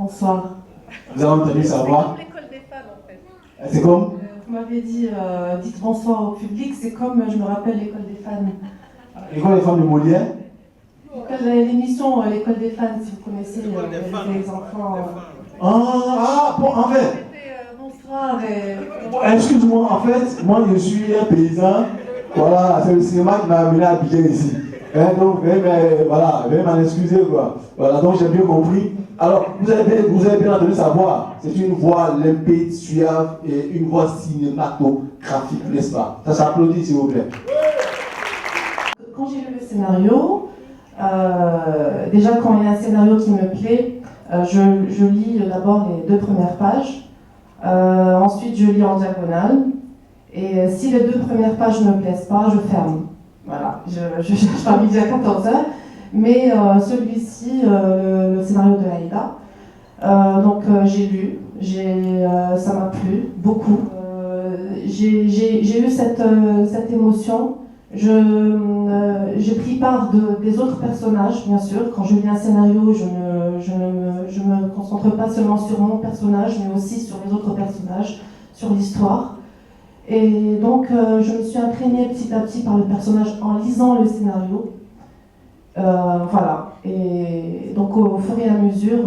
Bonsoir. Vous avez entendu sa voix? C'est comme l'école des femmes en fait. C'est comme? Vous m'avez dit, dites bonsoir au public, c'est comme, je me rappelle, l'école des fans. L'école des femmes de Molière? L'émission l'école des fans, si vous connaissez, les enfants. Bon, en fait. Bonsoir. Excuse-moi, en fait, moi je suis un paysan. Voilà, c'est le cinéma qui m'a amené à Abidjan ici. Donc, veuillez m'en excuser, quoi. Voilà, donc j'ai bien compris. Alors, vous avez bien entendu sa voix. C'est une voix limpide, suave et une voix cinématographique, n'est-ce pas? Ça s'applaudit, s'il vous plaît. Quand j'ai lu le scénario, déjà quand il y a un scénario qui me plaît, je lis d'abord les 2 premières pages. Ensuite, je lis en diagonale. Et si les 2 premières pages ne me plaisent pas, je ferme. Voilà, je cherche pas midi à 14h. Mais celui-ci, le scénario de Aïda, donc j'ai lu, ça m'a plu beaucoup. J'ai eu cette émotion. J'ai pris part des autres personnages, bien sûr. Quand je lis un scénario, je me concentre pas seulement sur mon personnage, mais aussi sur les autres personnages, sur l'histoire. Et donc, je me suis imprégnée petit à petit par le personnage en lisant le scénario. Voilà. Et donc, au fur et à mesure,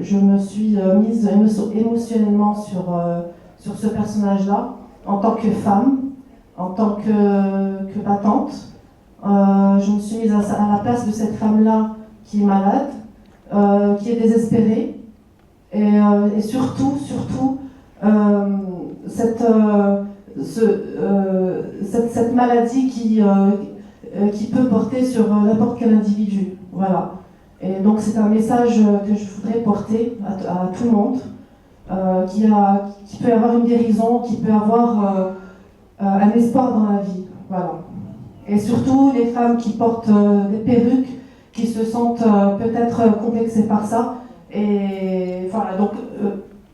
je me suis mise émotionnellement sur ce personnage-là, en tant que femme, en tant que battante. Je me suis mise à la place de cette femme-là qui est malade, qui est désespérée, et surtout, cette maladie qui peut porter sur n'importe quel individu. Voilà. Et donc c'est un message que je voudrais porter à tout le monde, qui peut avoir une guérison, qui peut avoir un espoir dans la vie. Voilà. Et surtout les femmes qui portent des perruques, qui se sentent peut-être complexées par ça. Et voilà, donc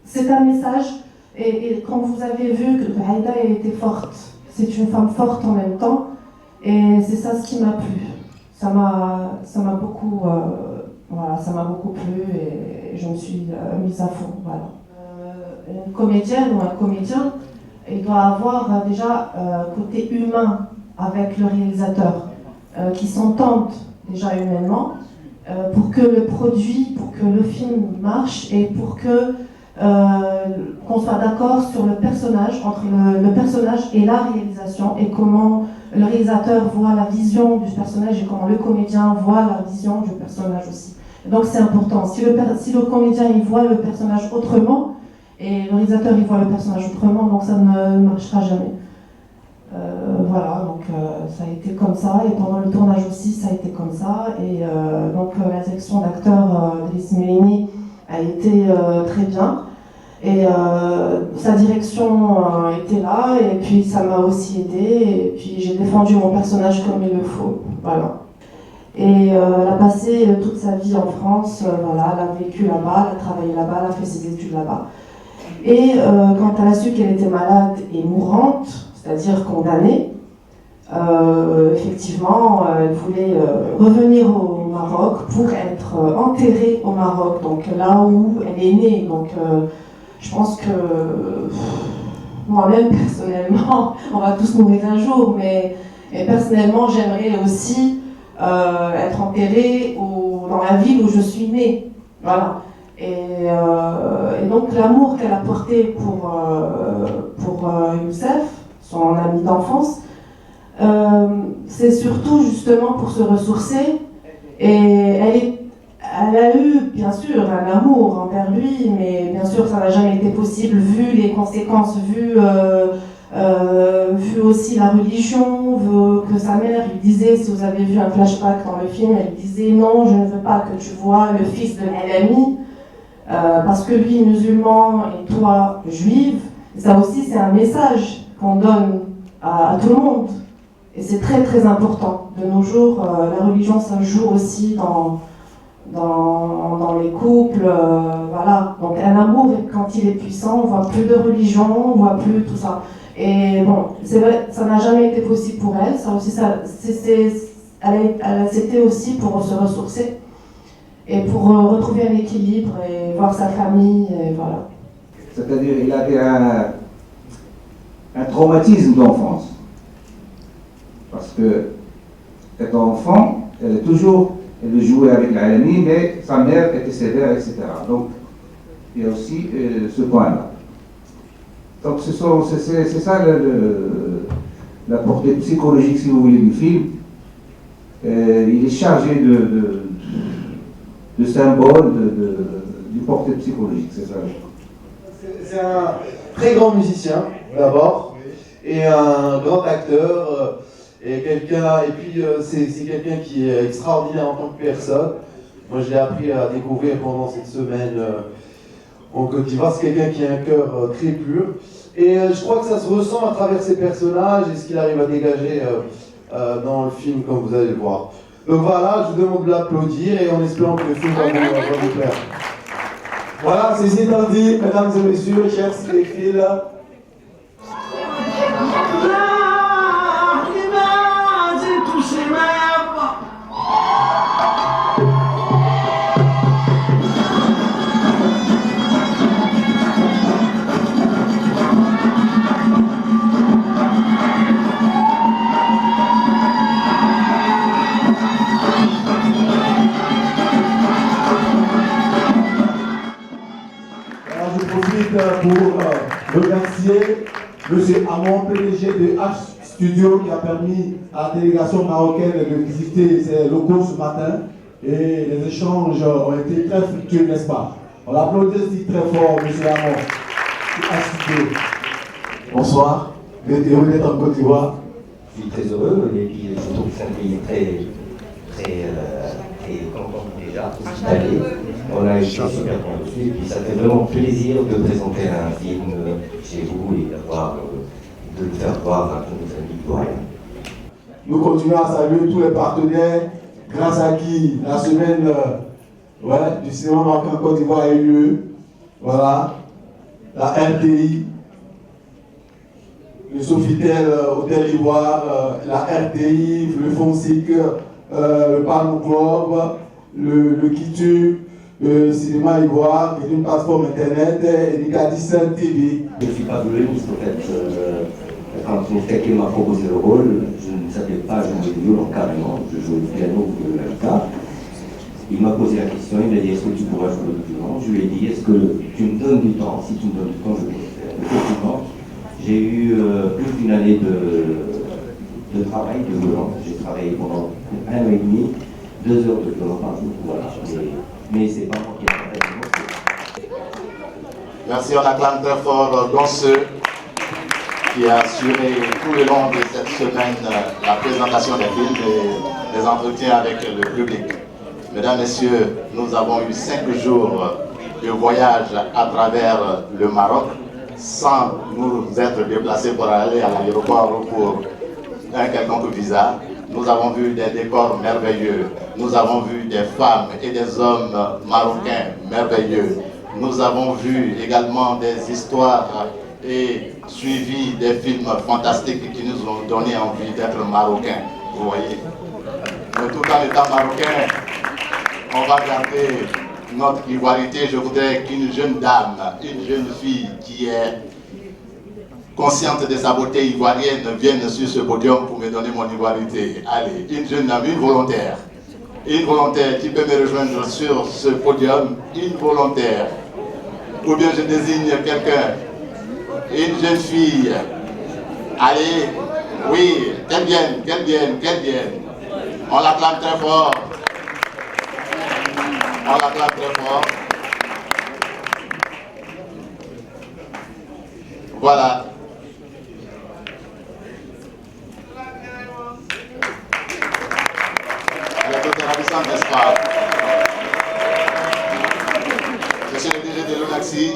c'est un message. Et quand vous avez vu que Aïda était forte, c'est une femme forte en même temps, et c'est ça ce qui m'a plu. Ça m'a beaucoup, voilà, ça m'a beaucoup plu et je me suis mise à fond. Voilà. Une comédienne ou un comédien, il doit avoir déjà côté humain avec le réalisateur, qui s'entendent déjà humainement, pour que le produit, pour que le film marche et pour que qu'on soit d'accord sur le personnage, entre le personnage et la réalisation, et comment le réalisateur voit la vision du personnage et comment le comédien voit la vision du personnage aussi. Et donc c'est important. Si le comédien il voit le personnage autrement et le réalisateur il voit le personnage autrement, donc ça ne marchera jamais. Voilà, donc ça a été comme ça, et pendant le tournage aussi ça a été comme ça, et donc la direction d'acteur d'Elise Mélini a été très bien, et sa direction était là, et puis ça m'a aussi aidée, et puis j'ai défendu mon personnage comme il le faut, voilà. Et elle a passé toute sa vie en France, voilà, elle a vécu là-bas, elle a travaillé là-bas, elle a fait ses études là-bas. Et quand elle a su qu'elle était malade et mourante, c'est-à-dire condamnée, effectivement, elle voulait revenir au Maroc pour être enterrée au Maroc, donc là où elle est née. Donc je pense que moi-même, personnellement, on va tous mourir un jour, mais personnellement, j'aimerais aussi être enterrée dans la ville où je suis née. Voilà. Et donc l'amour qu'elle a porté pour Youssef, son ami d'enfance, c'est surtout justement pour se ressourcer, et elle a eu bien sûr un amour envers lui, mais bien sûr ça n'a jamais été possible vu les conséquences, vu aussi la religion, vu que sa mère lui disait, si vous avez vu un flashback dans le film, elle disait non, je ne veux pas que tu vois le fils de l'ami, parce que lui musulman et toi juive. Ça aussi c'est un message qu'on donne à tout le monde. Et c'est très très important. De nos jours, la religion, ça joue aussi dans les couples. Voilà. Donc un amour, quand il est puissant, on voit plus de religion, on voit plus tout ça. Et bon, c'est vrai, ça n'a jamais été possible pour elle. Ça aussi, c'était aussi pour se ressourcer. et pour retrouver un équilibre et voir sa famille, et voilà. C'est-à-dire il avait un traumatisme d'enfance. Parce que, étant enfant, elle jouait avec la Alani, mais sa mère était sévère, etc. Donc, il y a aussi ce point-là. Donc, c'est ça la portée psychologique, si vous voulez, du film. Il est chargé de symboles, du portée psychologique, c'est ça. C'est un très grand musicien, d'abord, et un grand acteur, et puis c'est quelqu'un qui est extraordinaire en tant que personne. Moi, je l'ai appris à découvrir pendant cette semaine en Côte d'Ivoire. C'est quelqu'un qui a un cœur très pur. Et je crois que ça se ressent à travers ses personnages et ce qu'il arrive à dégager dans le film, comme vous allez le voir. Donc voilà, je vous demande de l'applaudir et en espérant que le film va vous plaire. Voilà, ceci étant dit, mesdames et messieurs, chers cinéphiles, je profite pour remercier M. Hamon, PDG de H Studio, qui a permis à la délégation marocaine de visiter ses locaux ce matin. Et les échanges ont été très fructueux, n'est-ce pas? On l'applaudit aussi très fort, M. Hamon, H Studio. Bonsoir, vous êtes heureux d'être en Côte d'Ivoire? Je suis très heureux et puis je trouve que c'est un pays très content déjà, hospitalier. On a été super conçus et puis ça fait vraiment plaisir de présenter un film chez vous et de le faire voir à tous nos amis ivoiriens. Nous continuons à saluer tous les partenaires grâce à qui la semaine du cinéma marocain en Côte d'Ivoire a eu lieu. Voilà, la RTI, le Sofitel Hôtel Ivoire, la RTI, le FONSIC, le Palme Club, le Kitu, le cinéma ivoire, qui est une plateforme internet, et Nicadis TV. Je ne suis pas violoniste en fait. Quand quelqu'un m'a proposé le rôle, je ne savais pas jouer du violon carrément, je jouais du piano ou de la guitare. Il m'a posé la question, il m'a dit est-ce que tu pourras jouer du violon? Je lui ai dit est-ce que tu me donnes du temps? Si tu me donnes du temps, je vais le faire. Effectivement, j'ai eu plus d'une année de travail de violon. J'ai travaillé pendant 1 an et demi, 2 heures de violon par jour. Voilà. Mais c'est pas moi qui ai fait. Merci, on acclame très fort Gonceux qui a assuré tout le long de cette semaine la présentation des films et des entretiens avec le public. Mesdames, Messieurs, nous avons eu 5 jours de voyage à travers le Maroc sans nous être déplacés pour aller à l'aéroport ou pour un quelconque visa. Nous avons vu des décors merveilleux, nous avons vu des femmes et des hommes marocains merveilleux. Nous avons vu également des histoires et suivi des films fantastiques qui nous ont donné envie d'être marocains, vous voyez. Mais tout en étant marocain, on va garder notre ivoirité. Je voudrais qu'une jeune dame, une jeune fille qui est consciente de sa beauté ivoirienne vienne sur ce podium pour me donner mon ivoirité. Allez, une jeune dame, une volontaire qui peut me rejoindre sur ce podium, une volontaire. Ou bien je désigne quelqu'un, une jeune fille. Allez, oui, qu'elle vienne. On l'acclame très fort. Voilà. Elle est ravissante, n'est-ce pas? Je suis le DG de l'ONAXI.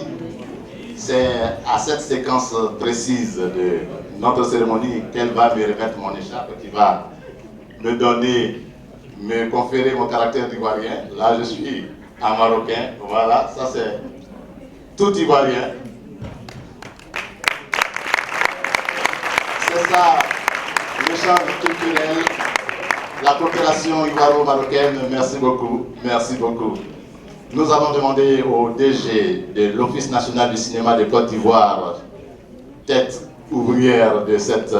C'est à cette séquence précise de notre cérémonie qu'elle va me remettre mon écharpe, qui va me conférer mon caractère d'ivoirien. Là, je suis un Marocain. Voilà, ça c'est tout ivoirien. C'est ça, l'échange culturel. La coopération ivoiro-marocaine, merci beaucoup, merci beaucoup. Nous avons demandé au DG de l'Office national du cinéma de Côte d'Ivoire, tête ouvrière de cette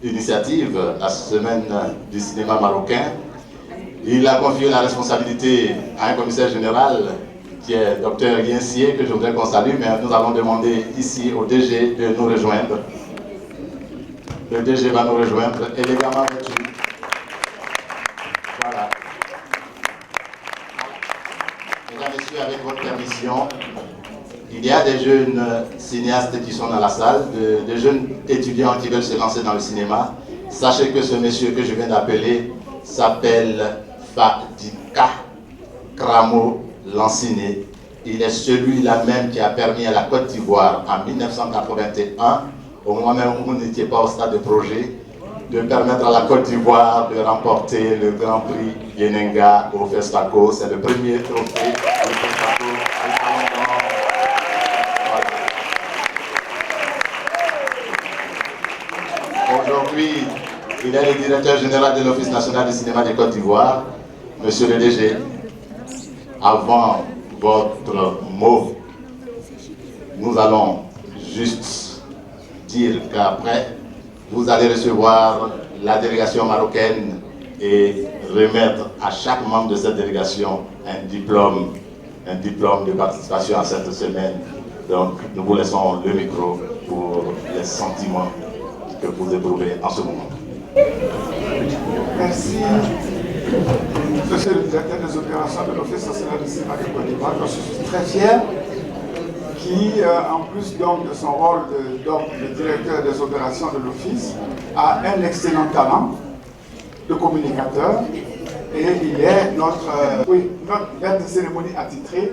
initiative, la semaine du cinéma marocain. Il a confié la responsabilité à un commissaire général qui est Dr Yensier, que je voudrais qu'on salue, mais nous allons demander ici au DG de nous rejoindre. Le DG va nous rejoindre élégamment vêtu. Voilà. Mesdames et messieurs, avec votre permission, il y a des jeunes cinéastes qui sont dans la salle, des jeunes étudiants qui veulent se lancer dans le cinéma. Sachez que ce monsieur que je viens d'appeler s'appelle Fadika Kramo Lanciné. Il est celui-là même qui a permis à la Côte d'Ivoire en 1981, au moment même où vous n'étiez pas au stade de projet, de permettre à la Côte d'Ivoire de remporter le Grand Prix Yenenga au FESPACO. C'est le premier trophée du FESPACO. Aujourd'hui, il est le directeur général de l'Office national du cinéma de Côte d'Ivoire. Monsieur le DG, avant votre mot, nous allons juste dire qu'après, vous allez recevoir la délégation marocaine et remettre à chaque membre de cette délégation un diplôme de participation à cette semaine. Donc, nous vous laissons le micro pour les sentiments que vous éprouvez en ce moment. Merci, monsieur le directeur des opérations de l'Office national du cinéma de Côte d'Ivoire. Je suis très fier qui, en plus donc, de son rôle de directeur des opérations de l'Office, a un excellent talent de communicateur et il est notre maître de cérémonie attitré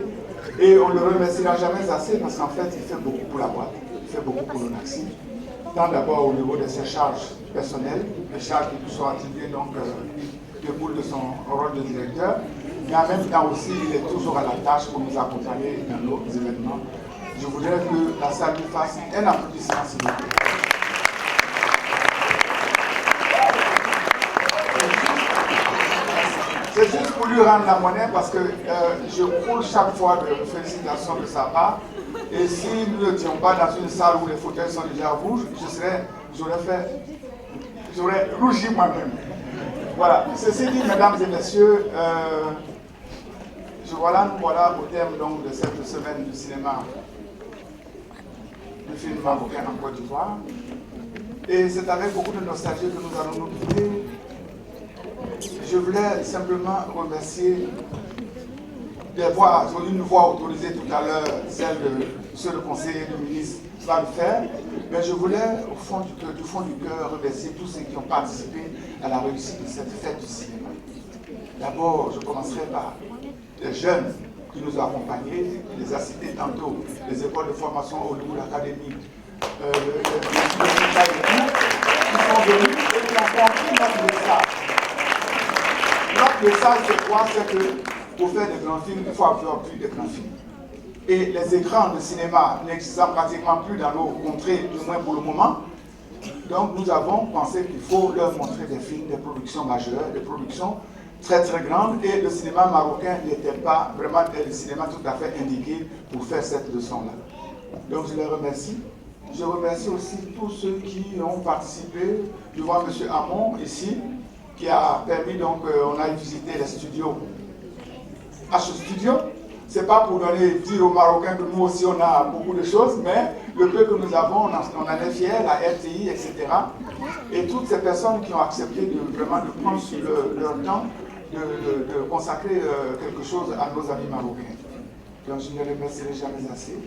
et on ne le remerciera jamais assez parce qu'en fait il fait beaucoup pour la boîte, il fait beaucoup pour le NACCI. Tant d'abord au niveau de ses charges personnelles, les charges qui lui sont attribuées donc découlent de son rôle de directeur, mais en même temps aussi il est toujours à la tâche pour nous accompagner dans nos événements. Je voudrais que la salle lui fasse un applaudissement s'il vous plaît. C'est juste pour lui rendre la monnaie parce que je coule chaque fois de félicitations de sa part. Et si nous n'étions pas dans une salle où les fauteuils sont déjà rouges, j'aurais rougi moi-même. Voilà. Ceci dit, mesdames et messieurs, nous voilà au terme donc, de cette semaine du cinéma, du film marocain en Côte d'Ivoire. Et c'est avec beaucoup de nostalgie que nous allons nous quitter. Je voulais simplement remercier des voix, une voix autorisée tout à l'heure, celle de monsieur le conseiller du ministre va le faire, mais je voulais au fond du cœur remercier tous ceux qui ont participé à la réussite de cette fête du cinéma. D'abord, je commencerai par les jeunes qui nous ont accompagnés, il les a cités tantôt, les écoles de formation Hollywood Academy, qui sont venus et qui ont compris notre message. Notre message, c'est quoi? C'est que pour faire des grands films, il faut avoir plus de grands films. Et les écrans de cinéma n'existent pratiquement plus dans nos contrées, du moins pour le moment. Donc nous avons pensé qu'il faut leur montrer des films, des productions majeures, des productions très très grandes. Et le cinéma marocain n'était pas vraiment le cinéma tout à fait indiqué pour faire cette leçon-là. Donc je les remercie. Je remercie aussi tous ceux qui ont participé. Je vois M. Hamon ici, qui a permis, donc, on a visité les studios. H Studio, c'est pas pour dire aux Marocains que nous aussi on a beaucoup de choses, mais le peu que nous avons, on en est fiers, la RTI, etc. Et toutes ces personnes qui ont accepté vraiment de prendre leur temps, de consacrer quelque chose à nos amis marocains. Donc je ne les remercierai jamais assez.